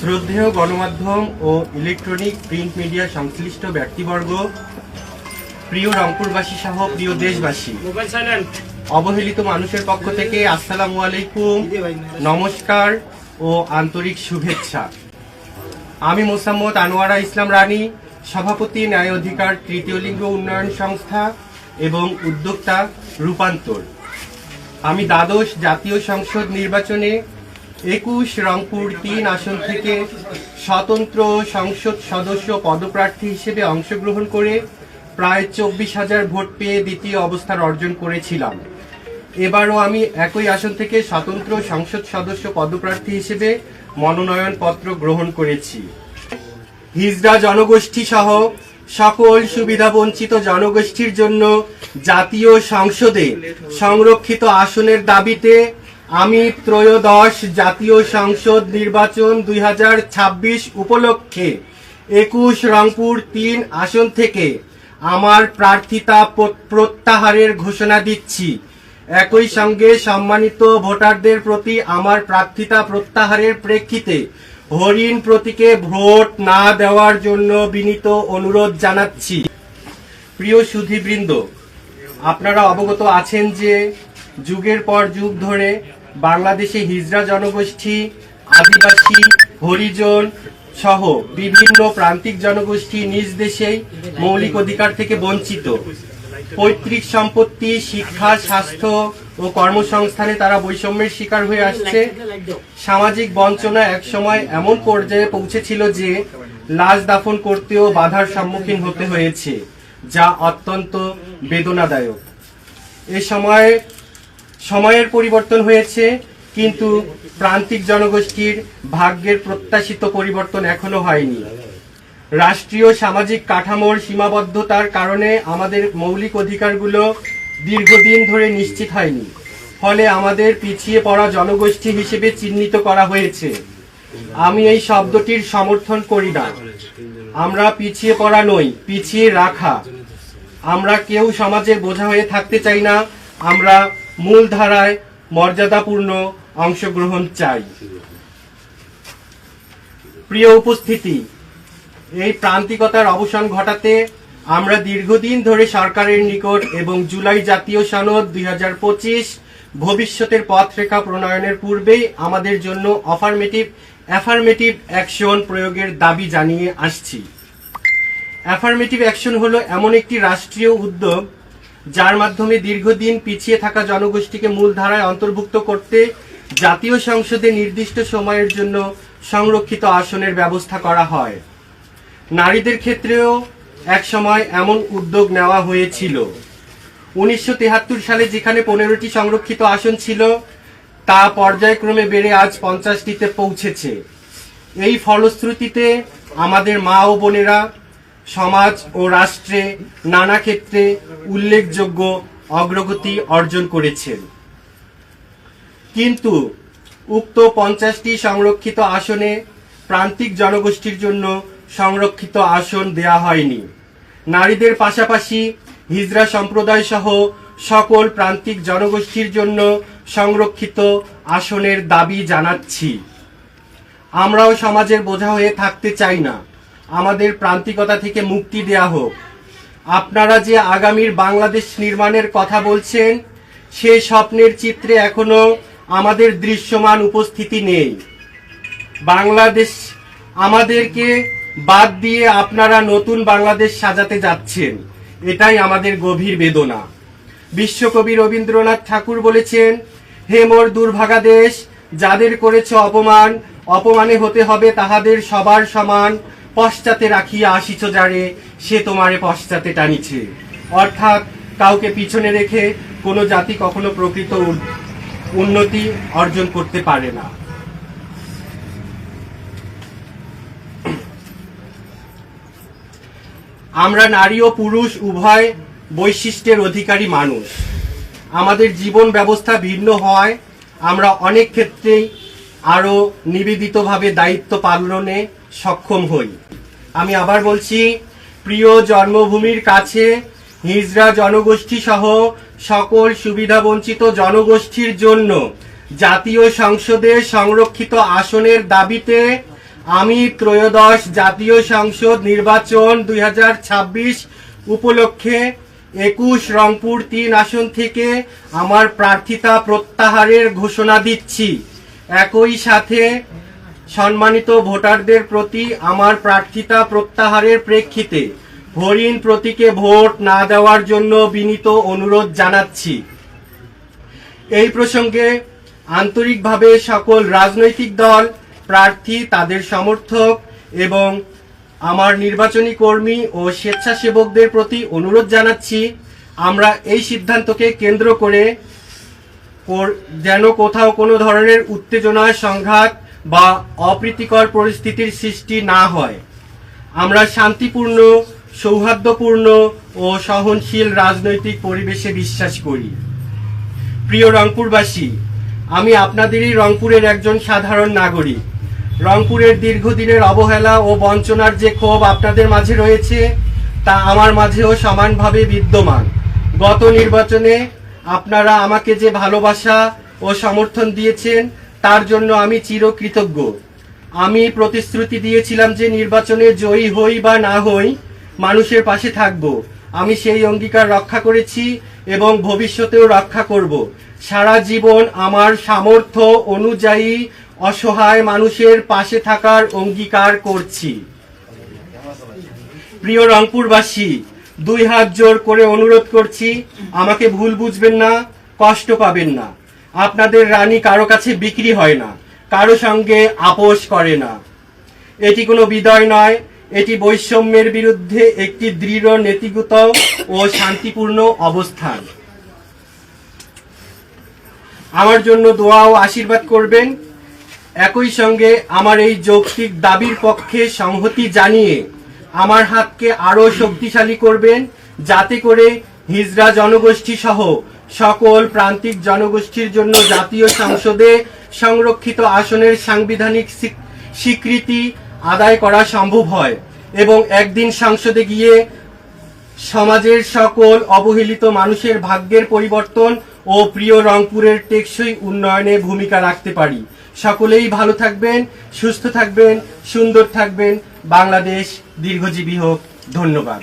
শ্রদ্ধেয় গণমাধ্যম ও electronic print media সংশ্লিষ্ট ব্যক্তিবর্গ, প্রিয় রংপুরবাসী সহ প্রিয় দেশবাসী, অবহেলিত মানুষের পক্ষ থেকে আসসালামু আলাইকুম, নমস্কার ও আন্তরিক শুভেচ্ছা। আমি মোসাম্মদ আনোয়ারা ইসলাম রানী, সভাপতি ন্যায় অধিকার তৃতীয় লিঙ্গ উন্নয়ন সংস্থা এবং উদ্যোক্তা রূপান্তর। আমি দ্বাদশ জাতীয় সংসদ নির্বাচনে 21 রংপুর 3 আসন থেকে স্বতন্ত্র সংসদ সদস্য পদপ্রার্থী হিসেবে অংশগ্রহণ করে প্রায় 24,000 ভোট পেয়ে দ্বিতীয় অবস্থান অর্জন করেছিলাম। এবারও আমি একই আসন থেকে স্বতন্ত্র সংসদ সদস্য পদপ্রার্থী হিসেবে মনোনয়নপত্র গ্রহণ করেছি। হিজড়া জনগোষ্ঠী সহ সকল সুবিধাবঞ্চিত জনগোষ্ঠীর জন্য জাতীয় সংসদে সংরক্ষিত আসনের দাবিতে আমি ত্রয়োদশ জাতীয় সংসদ নির্বাচন 2026 উপলক্ষে 21 রংপুর 3 আসন থেকে আমার প্রার্থিতা প্রত্যাহারের ঘোষণা দিচ্ছি। একই সঙ্গে সম্মানিত ভোটারদের প্রতি আমার প্রার্থিতা প্রত্যাহারের প্রেক্ষিতে হরিণ প্রতীকে ভোট না দেওয়ার জন্য বিনীত অনুরোধ জানাচ্ছি। প্রিয় সুধীবৃন্দ, আপনারা অবগত আছেন যে যুগের পর যুগ ধরে বাংলাদেশে হিজড়া জনগোষ্ঠী, আদিবাসী, হরিজন সহ বিভিন্ন প্রান্তিক জনগোষ্ঠী নিজ দেশেই মৌলিক অধিকার থেকে বঞ্চিত। পৈতৃক সম্পত্তি, শিক্ষা, স্বাস্থ্য ও কর্মসংস্থানে তারা বৈষম্যের শিকার হয়ে আসছে। সামাজিক বঞ্চনা একসময় এমন পর্যায়ে পৌঁছেছিল যে লাশ দাফন করতেও বাধার সম্মুখীন হতে হয়েছে, যা অত্যন্ত বেদনাদায়ক। এ সময়ের পরিবর্তন হয়েছে, কিন্তু প্রান্তিক জনগোষ্ঠীর ভাগ্যের প্রত্যাশিত পরিবর্তন এখনো হয়নি। রাষ্ট্রীয় সামাজিক কাঠামোর সীমাবদ্ধতার কারণে আমাদের মৌলিক অধিকারগুলো দীর্ঘদিন ধরে নিশ্চিত হয়নি, ফলে আমাদের পিছিয়ে পড়া জনগোষ্ঠী হিসেবে চিহ্নিত করা হয়েছে। আমি এই শব্দটির সমর্থন করি না। আমরা পিছিয়ে পড়া নই, পিছিয়ে রাখা। আমরা কেউ সমাজের বোঝা হয়ে থাকতে চাই না। আমরা মূলধারায় মর্যাদাপূর্ণ অংশগ্রহণ চাই। প্রিয় উপস্থিতি, এই প্রান্তিকতার অবসান ঘটাতে আমরা দীর্ঘদিন ধরে সরকারের নিকট এবং জুলাই জাতীয় সনদ 2025 ভবিষ্যতের পথরেখা প্রণয়নের পূর্বেই আমাদের জন্য অ্যাফার্মেটিভ অ্যাকশন প্রয়োগের দাবি জানিয়ে আসছি। অ্যাফার্মেটিভ অ্যাকশন হলো এমন একটি রাষ্ট্রীয় উদ্যোগ যার মাধ্যমে দীর্ঘদিন পিছিয়ে থাকা জনগোষ্ঠীকে মূলধারায় অন্তর্ভুক্ত করতে জাতীয় সংসদে নির্দিষ্ট সময়ের জন্য সংরক্ষিত আসনের ব্যবস্থা করা হয়। নারীদের ক্ষেত্রেও একসময় এমন উদ্যোগ নেওয়া হয়েছিল। 1973 সালে যেখানে 15টি সংরক্ষিত আসন ছিল, তা পর্যায়ক্রমে বেড়ে আজ 50টিতে পৌঁছেছে। এই ফলশ্রুতিতে আমাদের মা ও বোনেরা সমাজ ও রাষ্ট্রে নানা ক্ষেত্রে উল্লেখযোগ্য অগ্রগতি অর্জন করেছেন। কিন্তু উক্ত 50টি সংরক্ষিত আসনে প্রান্তিক জনগোষ্ঠীর জন্য সংরক্ষিত আসন দেয়া হয়নি। নারীদের পাশাপাশি হিজড়া সম্প্রদায় সহ সকল প্রান্তিক জনগোষ্ঠীর জন্য সংরক্ষিত আসনের দাবি জানাচ্ছি। আমরাও সমাজের বোঝা হয়ে থাকতে চাই না। আমাদের প্রান্তিকতা থেকে মুক্তি দেয়া হোক। আপনারা যে আগামীর বাংলাদেশ নির্মাণের কথা বলছেন, সে স্বপ্নের চিত্রে এখনো আমাদের দৃশ্যমান উপস্থিতি নেই। বাংলাদেশ আমাদেরকে বাদ দিয়ে আপনারা নতুন বাংলাদেশ সাজাতে যাচ্ছেন, এটাই আমাদের গভীর বেদনা। বিশ্বকবি রবীন্দ্রনাথ ঠাকুর বলেছেন, হে মোর দুর্ভাগা দেশ, যাদের করেছ অপমান, অপমানে হতে হবে তাহাদের সবার সমান। পশ্চাতে রাখিয়া আসিছ যারে, সে তোমারে পশ্চাতে টানিছে। অর্থাৎ কাউকে পিছনে রেখে কোনো জাতি কখনো প্রকৃত উন্নতি অর্জন করতে পারে না। আমরা নারী ও পুরুষ উভয় বৈশিষ্ট্যের অধিকারী মানুষ। আমাদের জীবন ব্যবস্থা ভিন্ন হয়, আমরা অনেক ক্ষেত্রেই আরো নিবেদিতভাবে দায়িত্ব পালনে সক্ষম হই। আমি আবার বলছি, প্রিয় জন্মভূমির কাছে হিজড়া জনগোষ্ঠী সহ সকল সুবিধাবঞ্চিত জনগোষ্ঠীর জন্য জাতীয় সংসদে সংরক্ষিত আসনের দাবিতে আমি ত্রয়োদশ জাতীয় সংসদ নির্বাচন 2026 উপলক্ষে 21 রংপুর 3 আসন থেকে আমার প্রার্থিতা প্রত্যাহারের ঘোষণা দিচ্ছি। একই সাথে সম্মানিত ভোটারদের প্রতি আমার প্রার্থিতা প্রত্যাহারের প্রেক্ষিতে হরিণ প্রতীকে ভোট না দেওয়ার জন্য বিনীত অনুরোধ জানাচ্ছি। এই প্রসঙ্গে আন্তরিকভাবে সকল রাজনৈতিক দল, প্রার্থী, তাদের সমর্থক এবং আমার নির্বাচনী কর্মী ও স্বেচ্ছাসেবকদের প্রতি অনুরোধ জানাচ্ছি, আমরা এই সিদ্ধান্তকে কেন্দ্র করে যেন কোথাও কোনো ধরনের উত্তেজনা, সংঘাত বা অপ্রীতিকর পরিস্থিতির সৃষ্টি না হয়। আমরা শান্তিপূর্ণ, সৌহার্দ্যপূর্ণ ও সহনশীল রাজনৈতিক পরিবেশে বিশ্বাস করি। প্রিয় রংপুরবাসী, আমি আপনাদেরই রংপুরের একজন সাধারণ নাগরিক। রংপুরের দীর্ঘদিনের অবহেলা ও বঞ্চনার যে ক্ষোভ আপনাদের মাঝে রয়েছে, তা আমার মাঝেও সমানভাবে বিদ্যমান। গত নির্বাচনে আপনারা আমাকে যে ভালোবাসা ও সমর্থন দিয়েছেন, তার জন্য আমি চিরকৃতজ্ঞ। আমি প্রতিশ্রুতি দিয়েছিলাম যে নির্বাচনে জয়ী হই বা না হই, মানুষের পাশে থাকব। আমি সেই অঙ্গীকার রক্ষা করেছি এবং ভবিষ্যতেও রক্ষা করব। সারা জীবন আমার সামর্থ্য অনুযায়ী অসহায় মানুষের পাশে থাকার অঙ্গীকার করছি। প্রিয় রংপুরবাসী, 2 হাত জোর করে অনুরোধ করছি, আমাকে ভুল বুঝবেন না, কষ্ট পাবেন না। আপনাদের রানী কারো কাছে বিক্রি হয় না, কারো সঙ্গে আপোষ করে না। এটি কোনো বিদায় নয়, এটি বৈষম্যের বিরুদ্ধে একটি দৃঢ়, নীতিগত ও শান্তিপূর্ণ অবস্থান। আমার জন্য দোয়া ও আশীর্বাদ করবেন। একই সঙ্গে আমার এই যৌক্তিক দাবির পক্ষে সংহতি জানিয়ে আমার হাতকে আরো শক্তিশালী করবেন, যাতে করে হিজড়া জনগোষ্ঠী সহ সকল প্রান্তিক জনগোষ্ঠীর জন্য জাতীয় সংসদে সংরক্ষিত আসনের সাংবিধানিক স্বীকৃতি আদায় করা সম্ভব হয় এবং একদিন সংসদে গিয়ে সমাজের সকল অবহেলিত মানুষের ভাগ্যের পরিবর্তন ও প্রিয় রংপুরের টেকসই উন্নয়নে ভূমিকা রাখতে পারি। সকলেই ভালো থাকবেন, সুস্থ থাকবেন, সুন্দর থাকবেন। বাংলাদেশ দীর্ঘজীবী হোক। ধন্যবাদ।